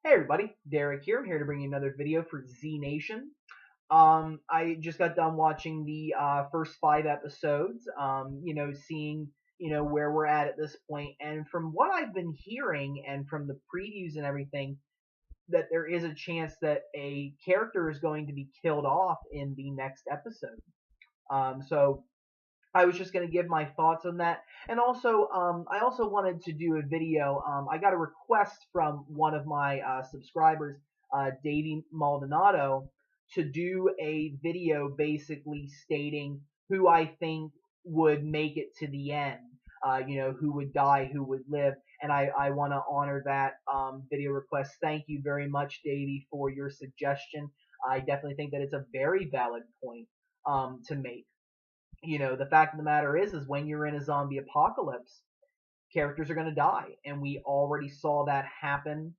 Hey everybody, Derek here. I'm here to bring you another video for Z Nation. I just got done watching the first 5 episodes. Seeing where we're at this point, and from what I've been hearing, and from the previews and everything, that there is a chance that a character is going to be killed off in the next episode. So I was just going to give my thoughts on that. And also, I also wanted to do a video. I got a request from one of my subscribers, Davey Maldonado, to do a video basically stating who I think would make it to the end. Who would die, who would live. And I want to honor that video request. Thank you very much, Davey, for your suggestion. I definitely think that it's a very valid point to make. The fact of the matter is when you're in a zombie apocalypse, characters are going to die, and we already saw that happen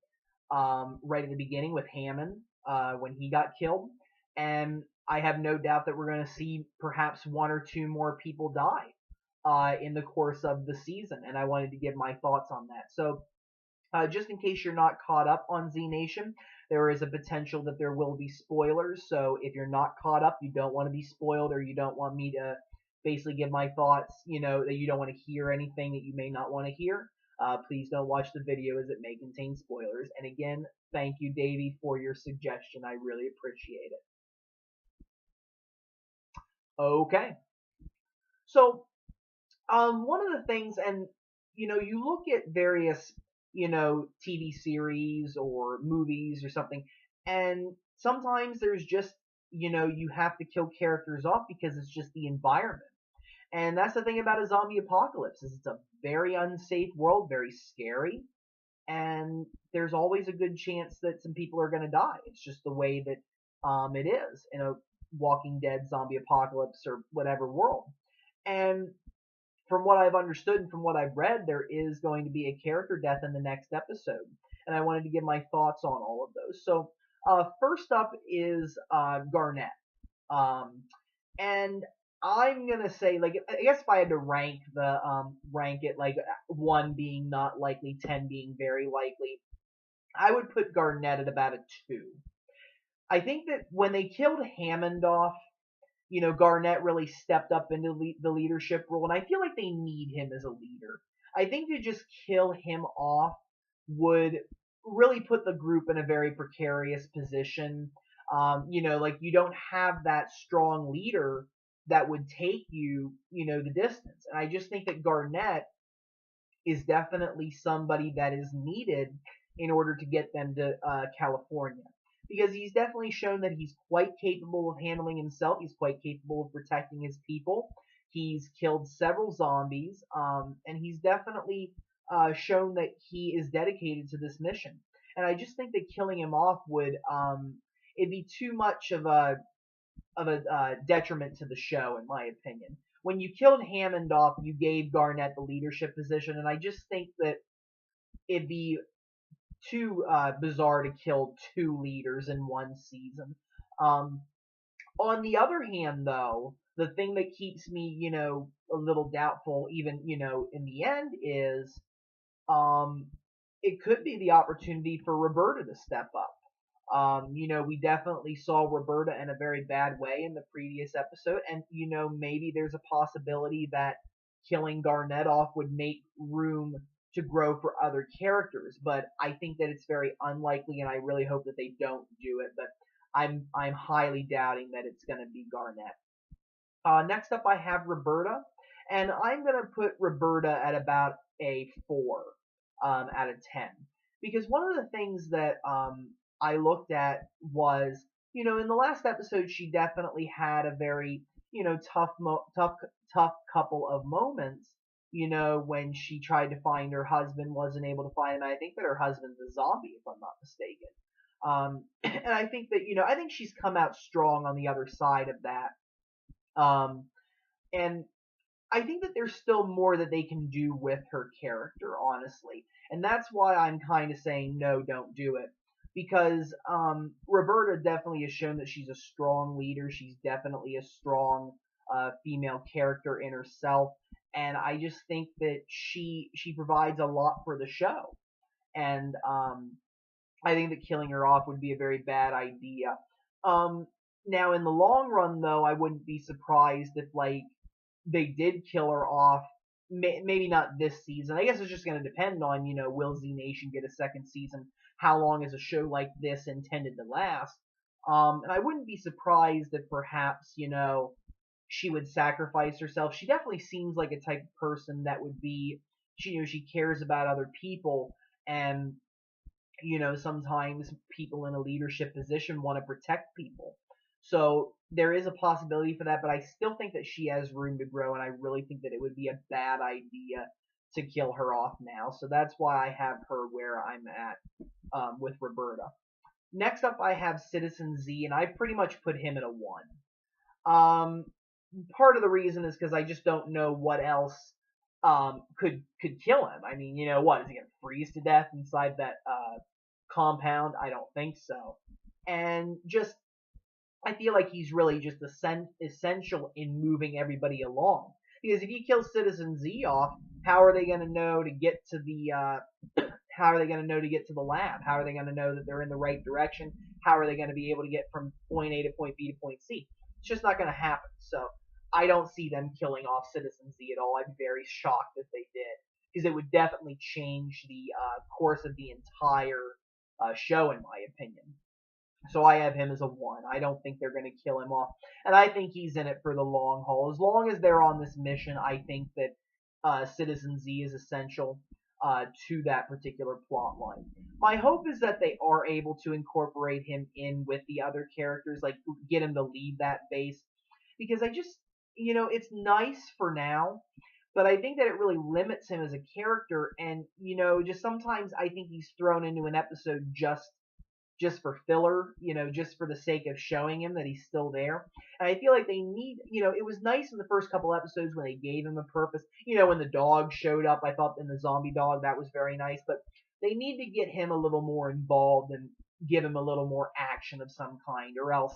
right at the beginning with Hammond when he got killed, and I have no doubt that we're going to see perhaps one or two more people die in the course of the season, and I wanted to give my thoughts on that. So just in case you're not caught up on Z Nation, there is a potential that there will be spoilers. So if you're not caught up, you don't want to be spoiled, or you don't want me to basically give my thoughts, that you don't want to hear anything that you may not want to hear, please don't watch the video as it may contain spoilers. And again, thank you, Davey, for your suggestion. I really appreciate it. Okay. So one of the things, and you look at various, TV series or movies or something, and sometimes there's just, you have to kill characters off because it's just the environment. And that's the thing about a zombie apocalypse is it's a very unsafe world, very scary, and there's always a good chance that some people are going to die. It's just the way that it is in a Walking Dead zombie apocalypse or whatever world. And from what I've understood and from what I've read, there is going to be a character death in the next episode, and I wanted to give my thoughts on all of those. So, first up is Garnett, um, and I'm gonna say, like, I guess if I had to rank it, like, one being not likely, 10 being very likely, I would put Garnett at about a two. I think that when they killed Hammond off, Garnett really stepped up into the leadership role, and I feel like they need him as a leader. I think to just kill him off would really put the group in a very precarious position. Like you don't have that strong leader that would take you, the distance. And I just think that Garnett is definitely somebody that is needed in order to get them to California. Because he's definitely shown that he's quite capable of handling himself. He's quite capable of protecting his people. He's killed several zombies, and he's definitely shown that he is dedicated to this mission. And I just think that killing him off would it'd be too much of a detriment to the show, in my opinion. When you killed Hammond off, you gave Garnett the leadership position, and I just think that it'd be too bizarre to kill two leaders in one season. Um, on the other hand, though, the thing that keeps me, a little doubtful, even, in the end, is um, it could be the opportunity for Roberta to step up. We definitely saw Roberta in a very bad way in the previous episode, and maybe there's a possibility that killing Garnett off would make room to grow for other characters. But I think that it's very unlikely, and I really hope that they don't do it. But I'm highly doubting that it's going to be Garnett. Next up, I have Roberta, and I'm going to put Roberta at about a 4 out of 10. Because one of the things that I looked at was, in the last episode, she definitely had a very, tough couple of moments, when she tried to find her husband, wasn't able to find him. I think that her husband's a zombie, if I'm not mistaken. And I think that, I think she's come out strong on the other side of that. Um, and I think that there's still more that they can do with her character, honestly. And that's why I'm kind of saying no, don't do it. Because Roberta definitely has shown that she's a strong leader. She's definitely a strong female character in herself. And I just think that she provides a lot for the show. And I think that killing her off would be a very bad idea. Um, Now in the long run, though, I wouldn't be surprised if like they did kill her off. Maybe not this season. I guess it's just going to depend on will Z Nation get a second season? How long is a show like this intended to last? And I wouldn't be surprised if perhaps she would sacrifice herself. She definitely seems like a type of person that would be she cares about other people, and sometimes people in a leadership position want to protect people. So there is a possibility for that, but I still think that she has room to grow, and I really think that it would be a bad idea to kill her off now. So that's why I have her where I'm at with Roberta. Next up, I have Citizen Z, and I pretty much put him at a 1. Um, Part of the reason is because I just don't know what else could kill him. I mean, what is he gonna freeze to death inside that compound? I don't think so. And just I feel like he's really just essential in moving everybody along. Because if you kill Citizen Z off, how are they going to know to get to the how are they going to know to get to the lab? How are they going to know that they're in the right direction? How are they going to be able to get from point A to point B to point C? It's just not going to happen. So I don't see them killing off Citizen Z at all. I'd be very shocked if they did, because it would definitely change the course of the entire show, in my opinion. So I have him as a 1. I don't think they're going to kill him off. And I think he's in it for the long haul. As long as they're on this mission, I think that Citizen Z is essential to that particular plot line. My hope is that they are able to incorporate him in with the other characters, like get him to lead that base. Because I just, it's nice for now, but I think that it really limits him as a character. And, just sometimes I think he's thrown into an episode just for filler, just for the sake of showing him that he's still there. And I feel like they need, it was nice in the first couple episodes when they gave him a purpose. When the dog showed up, I thought in the zombie dog, that was very nice. But they need to get him a little more involved and give him a little more action of some kind, or else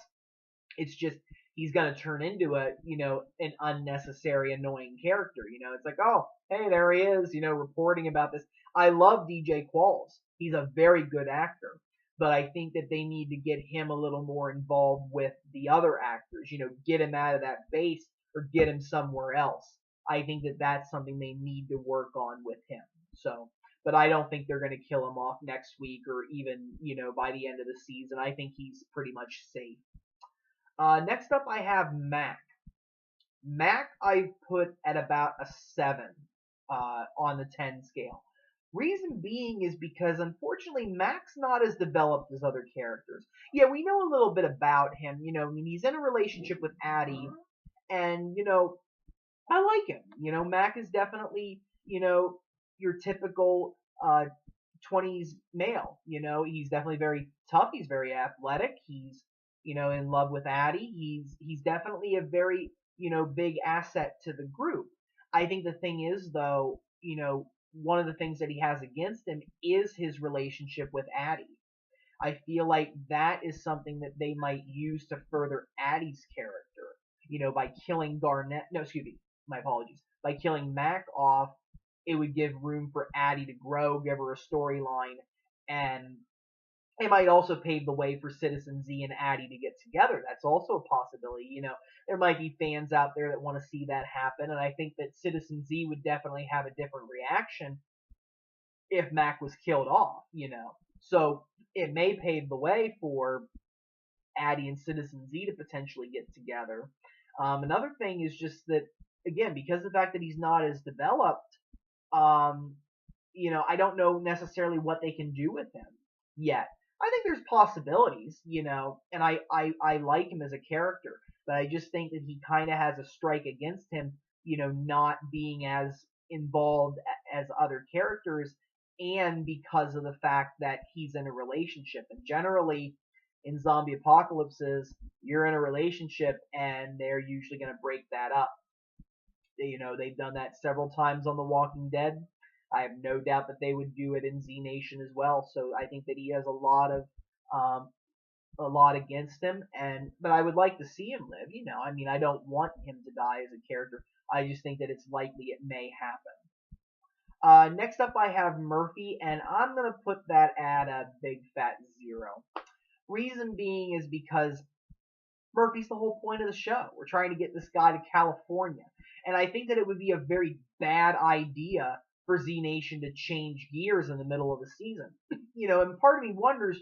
it's just he's going to turn into an unnecessary annoying character. It's like, oh, hey, there he is, reporting about this. I love DJ Qualls. He's a very good actor, but I think that they need to get him a little more involved with the other actors. Get him out of that base or get him somewhere else. I think that that's something they need to work on with him. So, but I don't think they're going to kill him off next week or even by the end of the season. I think he's pretty much safe. Next up, I have Mac. Mac, I put at about a 7 on the 10 scale. Reason being is because, unfortunately, Mac's not as developed as other characters. Yeah, we know a little bit about him. I mean, he's in a relationship with Addie, and, I like him. Mac is definitely, your typical 20s male. He's definitely very tough. He's very athletic. He's in love with Addie. He's definitely a very, big asset to the group. I think the thing is, though, one of the things that he has against him is his relationship with Addie. I feel like that is something that they might use to further Addie's character, by killing Garnett. No, excuse me, my apologies. By killing Mac off, it would give room for Addie to grow, give her a storyline, and it might also pave the way for Citizen Z and Addie to get together. That's also a possibility. There might be fans out there that want to see that happen, and I think that Citizen Z would definitely have a different reaction if Mac was killed off. So it may pave the way for Addie and Citizen Z to potentially get together. Another thing is just that, again, because of the fact that he's not as developed, um, I don't know necessarily what they can do with him yet. I think there's possibilities, and I like him as a character, but I just think that he kind of has a strike against him, not being as involved as other characters, and because of the fact that he's in a relationship. And generally, in zombie apocalypses, you're in a relationship, and they're usually going to break that up. They've done that several times on The Walking Dead. I have no doubt that they would do it in Z Nation as well. So I think that he has um, a lot against him, but I would like to see him live. I mean, I don't want him to die as a character. I just think that it's likely it may happen. Next up, I have Murphy, and I'm gonna put that at a big fat 0. Reason being is because Murphy's the whole point of the show. We're trying to get this guy to California. And I think that it would be a very bad idea for Z Nation to change gears in the middle of the season. And part of me wonders,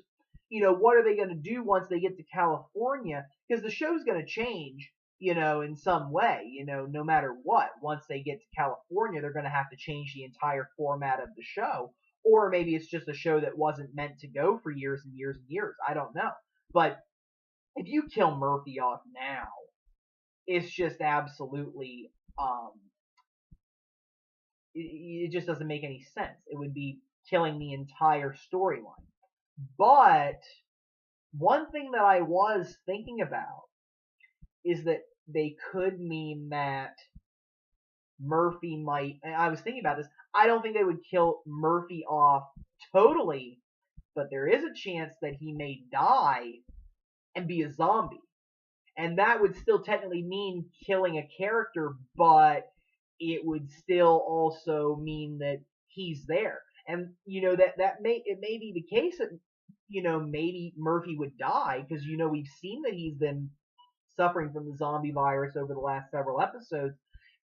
what are they going to do once they get to California? Because the show's going to change, in some way, no matter what. Once they get to California, they're going to have to change the entire format of the show. Or maybe it's just a show that wasn't meant to go for years and years and years. I don't know. But if you kill Murphy off now, it's just absolutely it just doesn't make any sense. It would be killing the entire storyline. But one thing that I was thinking about is that they could mean that Murphy might. I was thinking about this. I don't think they would kill Murphy off totally, but there is a chance that he may die and be a zombie. And that would still technically mean killing a character, but it would still also mean that he's there. And that may be the case that maybe Murphy would die, because we've seen that he's been suffering from the zombie virus over the last several episodes,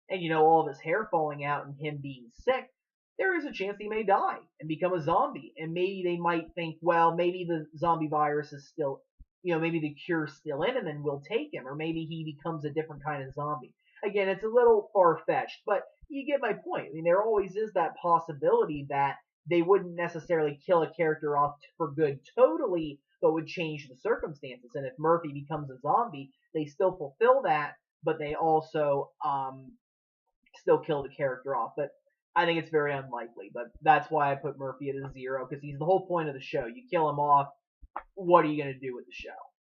and all of his hair falling out and him being sick. There is a chance he may die and become a zombie, and maybe they might think, well, maybe the zombie virus is still, maybe the cure's still in him and we'll take him, or maybe he becomes a different kind of zombie. Again, it's a little far-fetched, but you get my point. I mean, there always is that possibility that they wouldn't necessarily kill a character off for good totally, but would change the circumstances. And if Murphy becomes a zombie, they still fulfill that, but they also still kill the character off. But I think it's very unlikely. But that's why I put Murphy at a 0, because he's the whole point of the show. You kill him off, what are you going to do with the show?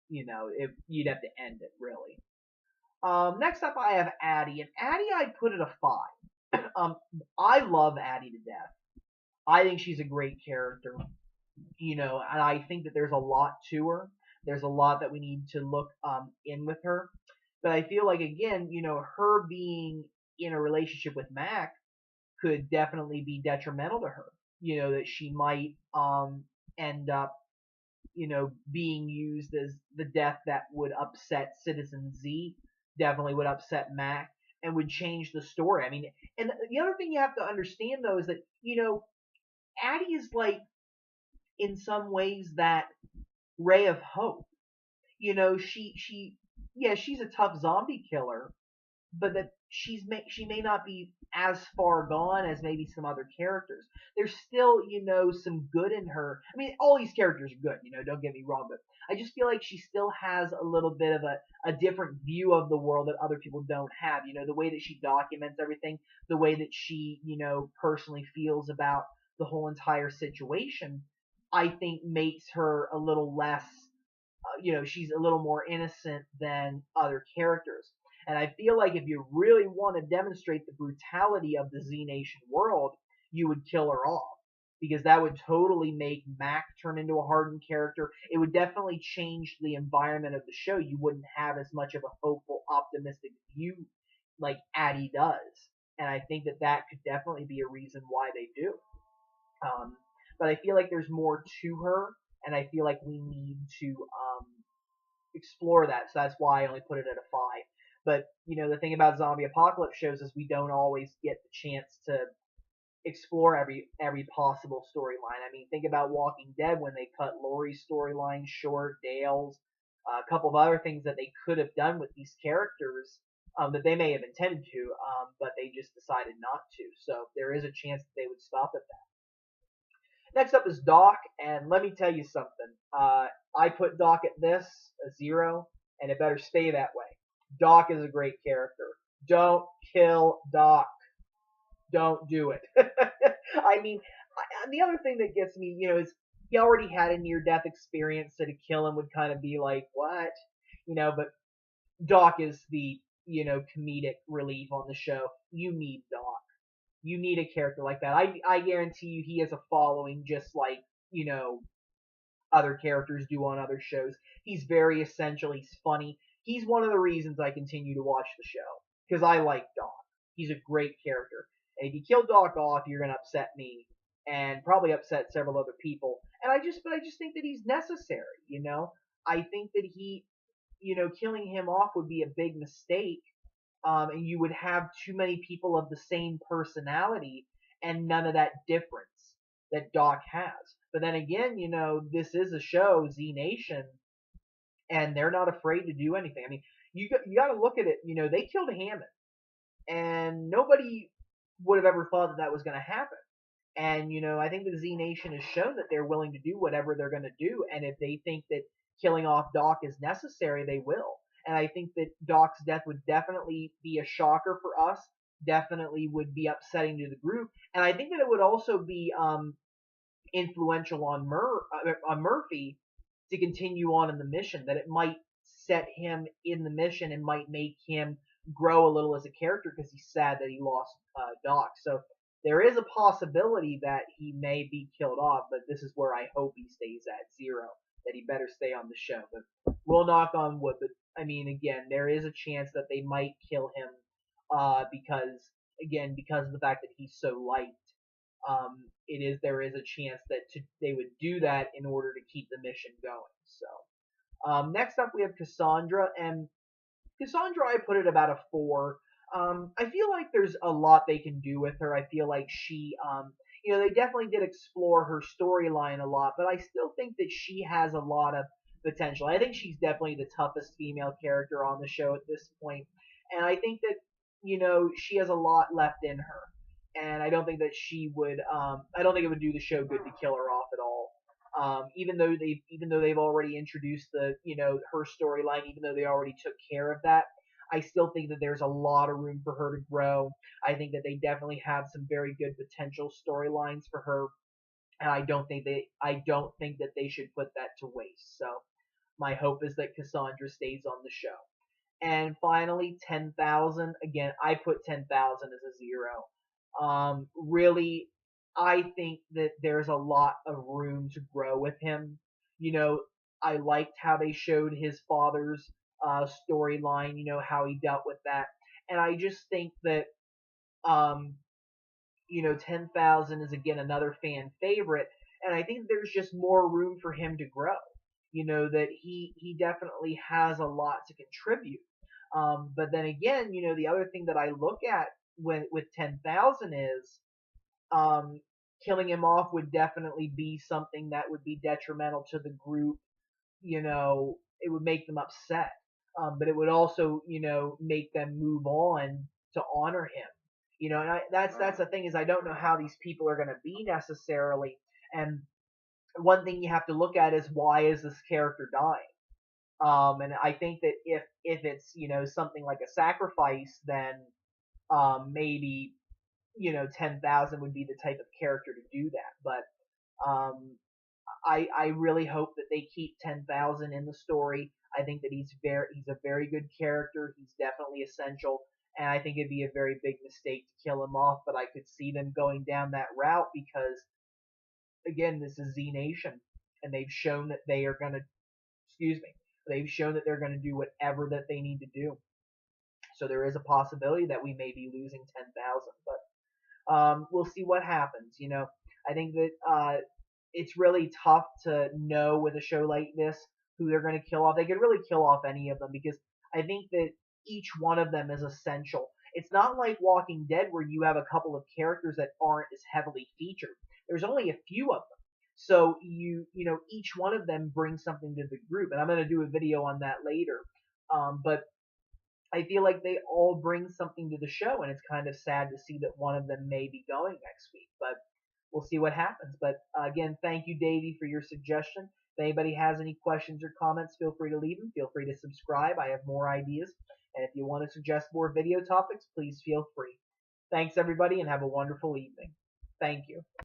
If you'd have to end it, really. Next up, I have Addie, and Addie I'd put at a 5. I love Addie to death. I think she's a great character, and I think that there's a lot to her. There's a lot that we need to look in with her. But I feel like, again, her being in a relationship with Mac could definitely be detrimental to her. That she might end up, being used as the death that would upset Citizen Z, definitely would upset Mac, and would change the story. I mean, and the other thing you have to understand, though, is that, Addie is like, in some ways, that ray of hope. She's a tough zombie killer, but that she may not be as far gone as maybe some other characters. There's still, some good in her. I mean, all these characters are good, don't get me wrong, but I just feel like she still has a little bit of a different view of the world that other people don't have. The way that she documents everything, the way that she, personally feels about the whole entire situation, I think makes her a little less, she's a little more innocent than other characters. And I feel like if you really want to demonstrate the brutality of the Z Nation world, you would kill her off. Because that would totally make Mac turn into a hardened character. It would definitely change the environment of the show. You wouldn't have as much of a hopeful, optimistic view like Addie does. And I think that could definitely be a reason why they do. But I feel like there's more to her, and I feel like we need to explore that. So that's why I only put it at a 5. But, the thing about zombie apocalypse shows is we don't always get the chance to explore every possible storyline. I mean, think about Walking Dead when they cut Laurie's storyline short, Dale's, a couple of other things that they could have done with these characters that they may have intended to, but they just decided not to. So there is a chance that they would stop at that. Next up is Doc, and let me tell you something. I put Doc at this, a 0, and it better stay that way. Doc is a great character. Don't kill Doc. Don't do it. I mean, the other thing that gets me, is he already had a near-death experience, so to kill him would kind of be like, what? But Doc is the, comedic relief on the show. You need Doc. You need a character like that. I guarantee you he has a following just like, other characters do on other shows. He's very essential. He's funny. He's one of the reasons I continue to watch the show, because I like Doc. He's a great character. And if you kill Doc off, you're going to upset me and probably upset several other people. But I just think that he's necessary. I think that killing him off would be a big mistake, and you would have too many people of the same personality and none of that difference that Doc has. But then again, this is a show, Z Nation, and they're not afraid to do anything. I mean, you got to look at it. They killed Hammond, and nobody would have ever thought that that was going to happen. And I think the Z Nation has shown that they're willing to do whatever they're going to do, and if they think that killing off Doc is necessary, they will. And I think that Doc's death would definitely be a shocker for us. Definitely would be upsetting to the group, and I think that it would also be influential on Murphy to continue on in the mission. That it might set him in the mission and might make him grow a little as a character because he's sad that he lost Doc. So there is a possibility that he may be killed off, but this is where I hope he stays at zero. That he better stay on the show. But we'll knock on wood. But I mean, again, there is a chance that they might kill him because of the fact that he's so liked. There is a chance that they would do that in order to keep the mission going. So next up we have Cassandra, and Cassandra I put it about a 4. I feel like there's a lot they can do with her. I feel like she, they definitely did explore her storyline a lot, but I still think that she has a lot of potential. I think she's definitely the toughest female character on the show at this point, and I think that she has a lot left in her, and I don't think that she would. I don't think it would do the show good to kill her off at all. Even though they've already introduced her storyline, even though they already took care of that, I still think that there's a lot of room for her to grow. I think that they definitely have some very good potential storylines for her, and I don't think that they should put that to waste. So my hope is that Cassandra stays on the show. And finally, 10,000. Again, I put 10,000 as a 0. Really, I think that there's a lot of room to grow with him. I liked how they showed his father's storyline, how he dealt with that. And I just think that, 10,000 is again another fan favorite. And I think there's just more room for him to grow. That he definitely has a lot to contribute. But then again, the other thing that I look at with 10,000 is, killing him off would definitely be something that would be detrimental to the group. It would make them upset. But it would also, make them move on to honor him. And that's the thing is I don't know how these people are going to be necessarily. And one thing you have to look at is why is this character dying? And I think that if it's something like a sacrifice, then maybe 10,000 would be the type of character to do that. But I really hope that they keep 10,000 in the story. I think that he's a very good character. He's definitely essential, and I think it'd be a very big mistake to kill him off. But I could see them going down that route because, again, this is Z Nation, and they've shown that they are gonna. Excuse me. They've shown that they're going to do whatever that they need to do. So there is a possibility that we may be losing 10,000, but we'll see what happens. I think that it's really tough to know with a show like this who they're going to kill off. They could really kill off any of them because I think that each one of them is essential. It's not like Walking Dead where you have a couple of characters that aren't as heavily featured. There's only a few of them. So each one of them brings something to the group, and I'm going to do a video on that later. But I feel like they all bring something to the show, and it's kind of sad to see that one of them may be going next week. But we'll see what happens. But again, thank you, Davey, for your suggestion. If anybody has any questions or comments, feel free to leave them. Feel free to subscribe. I have more ideas. And if you want to suggest more video topics, please feel free. Thanks, everybody, and have a wonderful evening. Thank you.